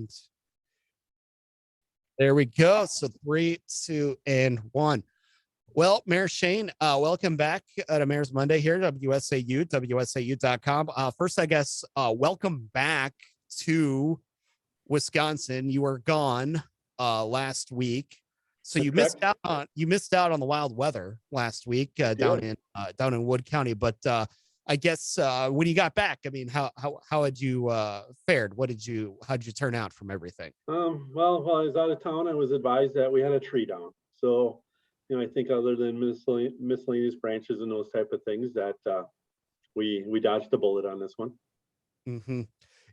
And there we go. So 3, 2, and 1. Well, Mayor Shane, welcome back to Mayor's Monday here at WSAU, WSAU.com. First, I guess, welcome back to Wisconsin. You were gone last week. So you missed out on the wild weather last week down in Wood County. But I guess when you got back, I mean, how had you fared? How'd you turn out from everything? Well, while I was out of town, I was advised that we had a tree down. So, I think other than miscellaneous branches and those type of things, that we dodged a bullet on this one. Mm-hmm.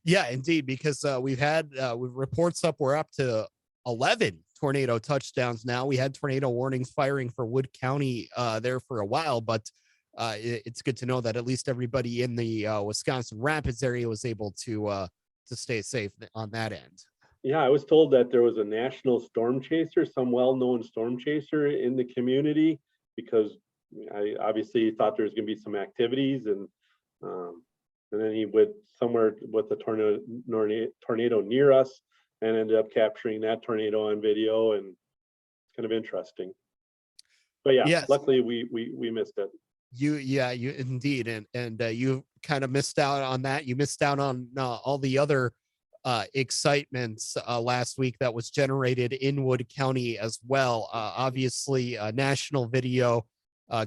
Yeah, indeed, because we've had reports we're up to 11 tornado touchdowns now. We had tornado warnings firing for Wood County there for a while, but it's good to know that at least everybody in the Wisconsin Rapids area was able to stay safe on that end. Yeah, I was told that there was a national storm chaser, some well-known storm chaser in the community, because I obviously thought there was going to be some activities, and then he went somewhere with the tornado near us and ended up capturing that tornado on video, and it's kind of interesting. But yeah, yes. Luckily we missed it. You indeed, and you kind of missed out on that. You missed out on all the other excitement last week that was generated in Wood County as well. Obviously, national video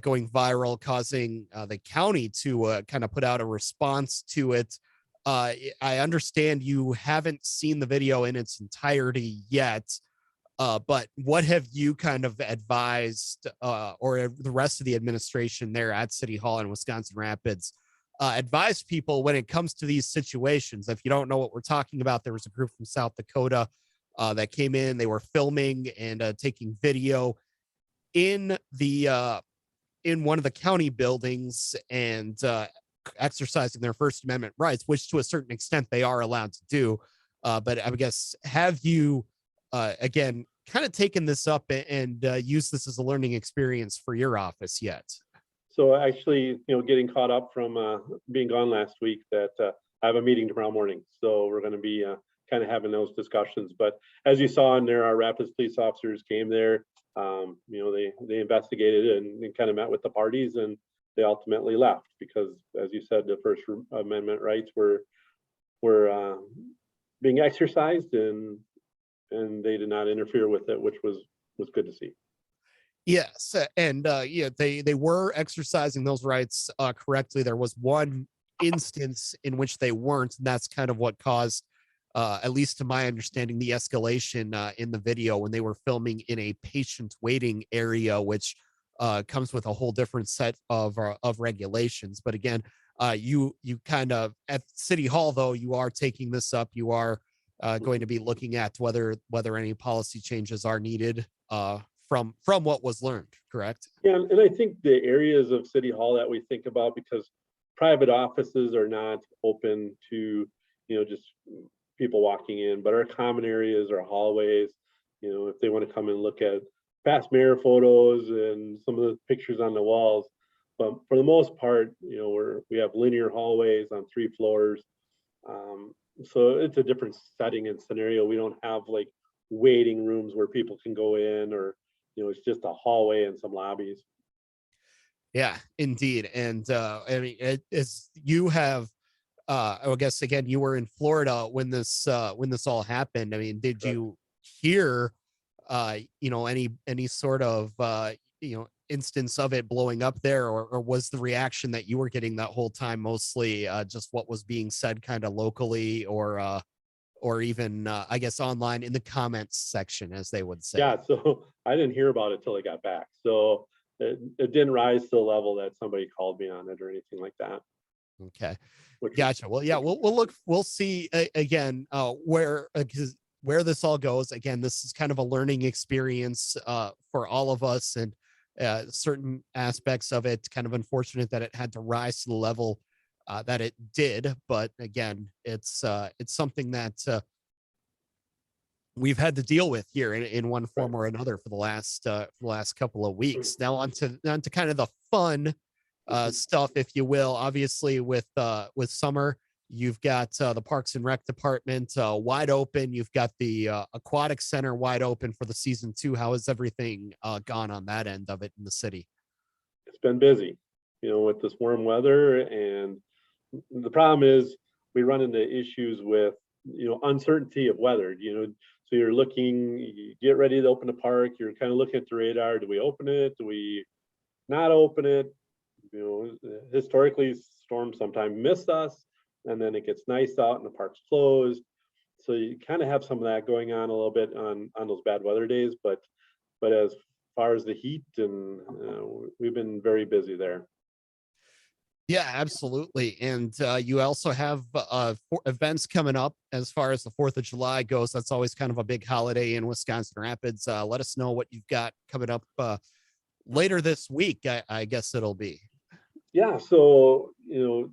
going viral, causing the county to kind of put out a response to it. I understand you haven't seen the video in its entirety yet, but what have you kind of advised or the rest of the administration there at City Hall in Wisconsin Rapids advise people when it comes to these situations? If you don't know what we're talking about, there was a group from South Dakota that came in. They were filming and taking video in one of the county buildings and exercising their First Amendment rights, which to a certain extent they are allowed to do. But I guess, have you again kind of taken this up and used this as a learning experience for your office yet? So actually, getting caught up from being gone last week, that I have a meeting tomorrow morning. So we're going to be kind of having those discussions. But as you saw in there, our Rapids police officers came there. They investigated and kind of met with the parties, and they ultimately left because, as you said, the First Amendment rights were being exercised, and they did not interfere with it, which was good to see. Yes, and they were exercising those rights correctly. There was one instance in which they weren't, and that's kind of what caused, at least to my understanding, the escalation in the video when they were filming in a patient waiting area, which comes with a whole different set of regulations. But again, you kind of at City Hall, though, you are taking this up. You are going to be looking at whether any policy changes are needed from what was learned, correct? Yeah, and I think the areas of City Hall that we think about, because private offices are not open to just people walking in, but our common areas, our hallways, if they want to come and look at past mayor photos and some of the pictures on the walls. But for the most part, we have linear hallways on 3 floors. So it's a different setting and scenario. We don't have like waiting rooms where people can go in, or it's just a hallway and some lobbies. Yeah, indeed. And I mean, as you have, I guess again, you were in Florida when this all happened. I mean, did you hear, any sort of, instance of it blowing up there, or was the reaction that you were getting that whole time mostly just what was being said kind of locally, or even I guess online in the comments section, as they would say? Yeah, so I didn't hear about it till I got back. So it didn't rise to the level that somebody called me on it or anything like that. Okay. Gotcha. Well, yeah, we'll see again where this all goes. Again, this is kind of a learning experience for all of us, and certain aspects of it kind of unfortunate that it had to rise to the level that it did. But again, it's something that we've had to deal with here in one form or another for the last couple of weeks. Now on to kind of the fun stuff, if you will. Obviously, with summer You've got the Parks and Rec department wide open. You've got the aquatic center wide open for the season 2. How has everything gone on that end of it in the city? It's been busy, with this warm weather, and the problem is we run into issues with, uncertainty of weather, so you get ready to open the park, you're kind of looking at the radar. Do we open it? Do we not open it? Historically, storms sometimes miss us, and then it gets nice out and the park's closed. So you kind of have some of that going on a little bit on those bad weather days, but as far as the heat, and we've been very busy there. Yeah, absolutely. And you also have events coming up as far as the 4th of July goes. That's always kind of a big holiday in Wisconsin Rapids. Let us know what you've got coming up later this week, I guess it'll be. Yeah, so it'll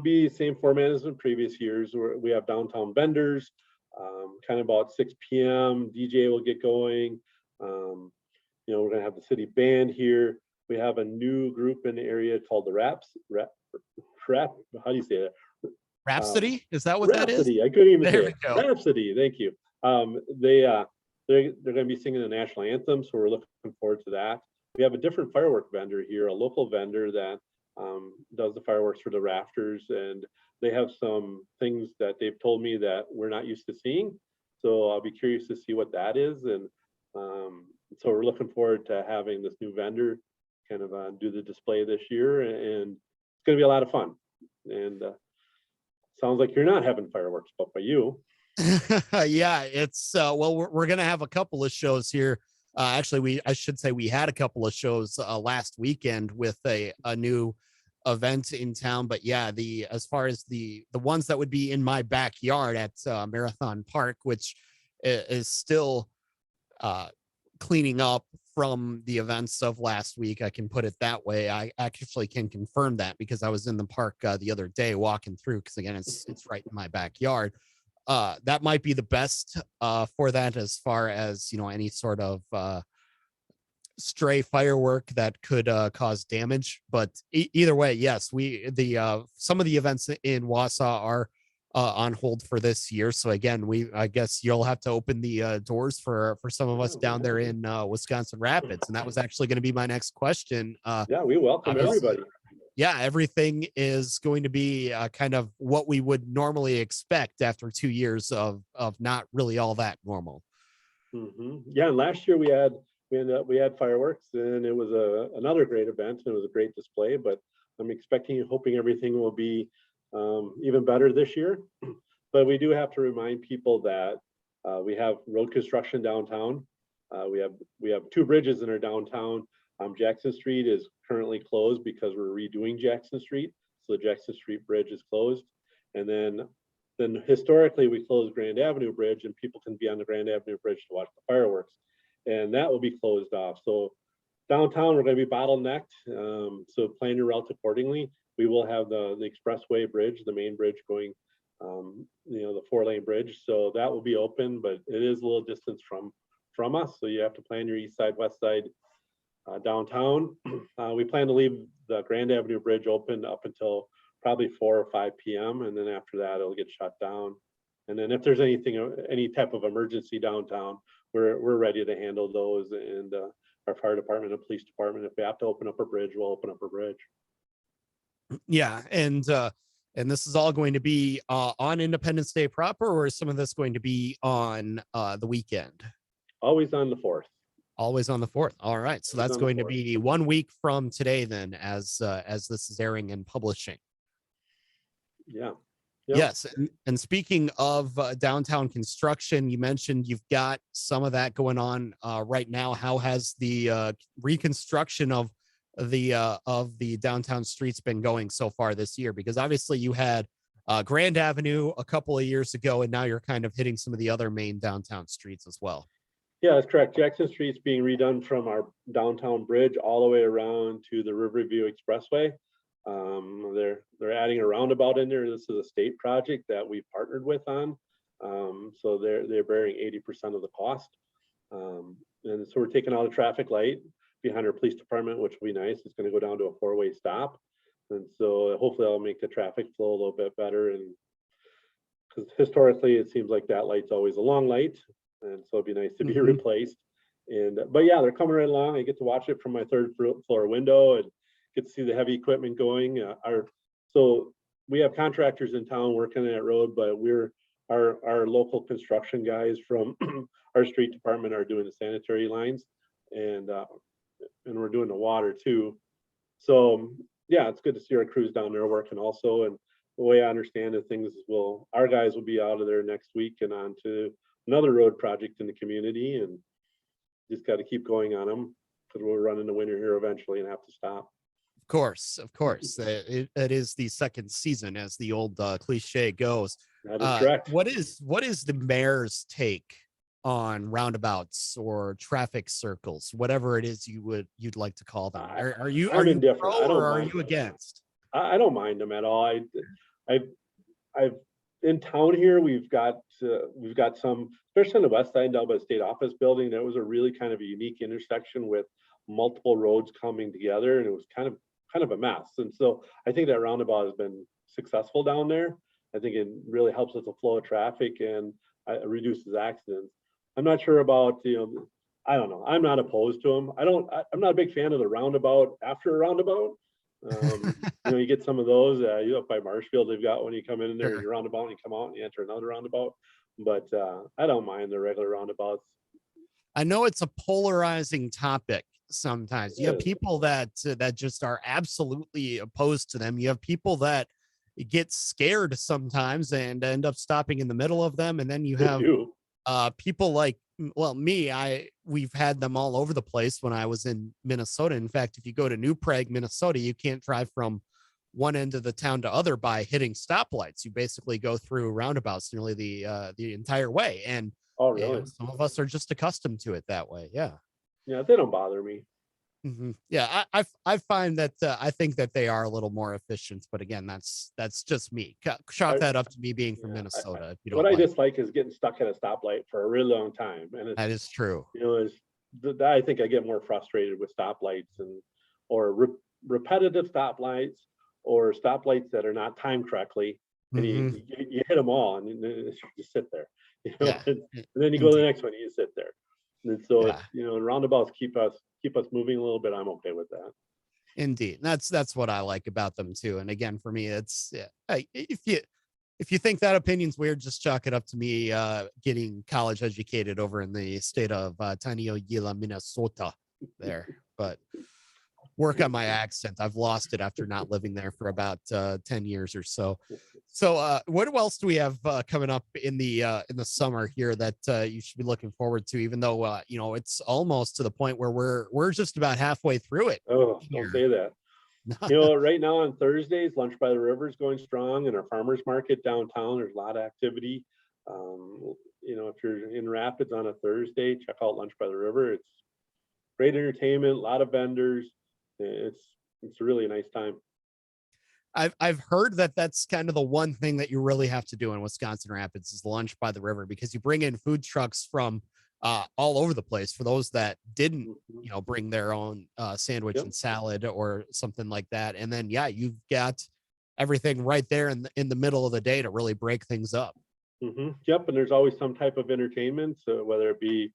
be the same format as in previous years, where we have downtown vendors, kind of about 6 p.m. DJ will get going. We're gonna have the city band here. We have a new group in the area called the Rap. How do you say that? Rhapsody? Is that what that is? Rhapsody. I couldn't even There say we it. go. Rhapsody. Thank you. They're going to be singing the national anthem, so we're looking forward to that. We have a different firework vendor here, a local vendor that does the fireworks for the rafters, and they have some things that they've told me that we're not used to seeing. So I'll be curious to see what that is, and so we're looking forward to having this new vendor kind of do the display this year, and it's going to be a lot of fun. And sounds like you're not having fireworks, but by you. Yeah, it's well, we're gonna have a couple of shows here. Actually, I should say we had a couple of shows last weekend with a new event in town. But yeah, the as far as the ones that would be in my backyard at Marathon Park, which is still cleaning up from the events of last week. I can put it that way. I actually can confirm that because I was in the park the other day walking through, because again, it's right in my backyard. That might be the best for that, as far as any sort of stray firework that could cause damage. But either way, yes, we the some of the events in Wausau are on hold for this year. So again, I guess you'll have to open the doors for some of us down there in Wisconsin Rapids. And that was actually going to be my next question. Yeah, we welcome everybody. Yeah, everything is going to be kind of what we would normally expect after 2 years of not really all that normal. Yeah, and last year we had fireworks, and it was another great event, and it was a great display. But I'm hoping everything will be even better this year. But we do have to remind people that we have road construction downtown. We have 2 bridges in our downtown. Jackson Street is currently closed because we're redoing Jackson Street, so the Jackson Street Bridge is closed. And then historically we closed Grand Avenue Bridge, and people can be on the Grand Avenue Bridge to watch the fireworks, and that will be closed off. So downtown we're going to be bottlenecked. So plan your routes accordingly. We will have the expressway bridge, the main bridge going, the 4-lane bridge. So that will be open, but it is a little distance from us. So you have to plan your east side, west side downtown. We plan to leave the Grand Avenue Bridge open up until probably 4 or 5 p.m. And then after that, it'll get shut down. And then if there's any type of emergency downtown, we're ready to handle those. And our fire department and police department, if we have to open up a bridge, we'll open up a bridge. Yeah, and this is all going to be on Independence Day proper, or is some of this going to be on the weekend? Always on the 4th. Always on the 4th. All right, so that's going to be 1 week from today, then, as this is airing and publishing. Yeah. Yep. Yes, and speaking of downtown construction, you mentioned you've got some of that going on right now. How has the reconstruction of the downtown streets been going so far this year? Because obviously you had Grand Avenue a couple of years ago, and now you're kind of hitting some of the other main downtown streets as well. Yeah, that's correct. Jackson Street's being redone from our downtown bridge all the way around to the Riverview Expressway. They're adding a roundabout in there. This is a state project that we partnered with on. So they're bearing 80% of the cost. And so we're taking out a traffic light behind our police department, which will be nice. It's going to go down to a 4-way stop. And so hopefully that'll make the traffic flow a little bit better. And because historically it seems like that light's always a long light, and so it'd be nice to be Mhm. replaced. And but yeah, they're coming right along. I get to watch it from my third floor window and get to see the heavy equipment going. So we have contractors in town working that road, but our local construction guys from our street department are doing the sanitary lines, and we're doing the water too. So yeah, it's good to see our crews down there working also. And the way I understand it, our guys will be out of there next week and on to another road project in the community, and just got to keep going on them because we'll run into winter here eventually and have to stop. Of course, of course. It is the second season, as the old cliche goes. That is correct. What is the mayor's take on roundabouts or traffic circles, whatever it is you'd like to call them? Are you I'm indifferent. pro I don't or are mind you them. against? I don't mind them at all. I've I've in town here we've got some, especially on the west side down by the state office building. That was a really kind of a unique intersection with multiple roads coming together, and it was kind of a mess. And so I think that roundabout has been successful down there. I think it really helps with the flow of traffic and reduces accidents. I'm not sure about, I don't know. I'm not opposed to them. I'm not a big fan of the roundabout after a roundabout. You get some of those. You up by Marshfield, they've got when you come in there and Sure. you're roundabout and you come out and you enter another roundabout. But I don't mind the regular roundabouts. I know it's a polarizing topic sometimes. You have It is. people that just are absolutely opposed to them. You have people that get scared sometimes and end up stopping in the middle of them, and then you They have do. people like, well, me, we've had them all over the place when I was in Minnesota. In fact, if you go to New Prague, Minnesota, you can't drive from one end of the town to other by hitting stoplights. You basically go through roundabouts nearly the entire way. And Oh, really? some of us are just accustomed to it that way. Yeah. Yeah, they don't bother me. Yeah, I find that I think that they are a little more efficient, but again, that's just me. Chalk I, that up to me being from yeah, Minnesota, if you what don't I like. dislike is getting stuck at a stoplight for a really long time, and That is true. I think I get more frustrated with stoplights or repetitive stoplights or stoplights that are not timed correctly, and Hmm. you hit them all, and you just sit there, Yeah, and then you go to the indeed. next one, and you sit there, and so Yeah, it's and roundabouts keep us moving a little bit. I'm okay with that. indeed. That's what I like about them too. And again, for me, it's yeah, hey, if you think that opinion's weird, just chalk it up to me getting college educated over in the state of Tanioyila, Minnesota. There, but work on my accent. I've lost it after not living there for about 10 years or so. So what else do we have coming up in the summer here that you should be looking forward to, even though it's almost to the point where we're just about halfway through it Oh, don't here. say that. Right now on Thursdays, Lunch by the River is going strong, and our farmers market downtown, there's a lot of activity. If you're in Rapids on a Thursday, check out Lunch by the River. It's great entertainment, a lot of vendors. It's a really nice time. I've heard that that's kind of the one thing that you really have to do in Wisconsin Rapids is lunch by the river, because you bring in food trucks from all over the place for those that didn't Mhm. bring their own sandwich Yep. and salad or something like that. And then yeah, you've got everything right there in the middle of the day to really break things up. Yep. And there's always some type of entertainment, so whether it be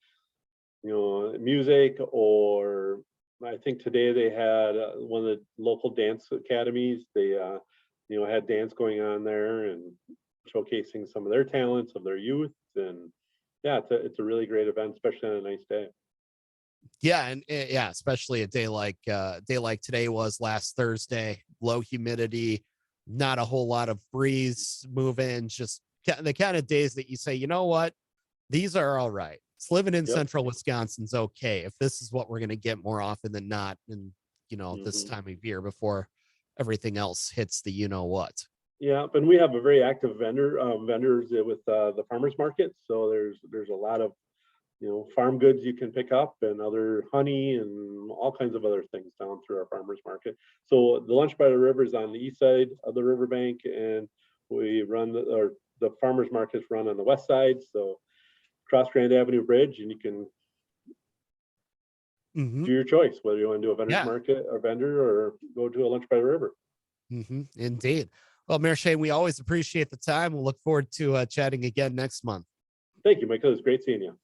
music, or I think today they had one of the local dance academies. They had dance going on there and showcasing some of their talents of their youth. And yeah, it's a really great event, especially on a nice day. Yeah, and yeah, especially a day like today was last Thursday, low humidity, not a whole lot of breeze moving, just the kind of days that you say, you know what, these are all right. It's living in Yep. central Wisconsin's okay if this is what we're going to get more often than not. And this hmm time of year before everything else hits the what. Yeah, and we have a very active vendors with the farmers market. So there's a lot of farm goods you can pick up, and other honey and all kinds of other things down through our farmers market. So the Lunch by the River is on the east side of the riverbank, and we run the farmers markets run on the west side. So cross Grand Avenue Bridge, and you can Hmm. do your choice whether you want to do a vendor's Yeah. market or vendor or go to a Lunch by the River. Indeed. Well, Mayor Shane, we always appreciate the time. We'll look forward to chatting again next month. Thank you, Michael. It's great seeing you.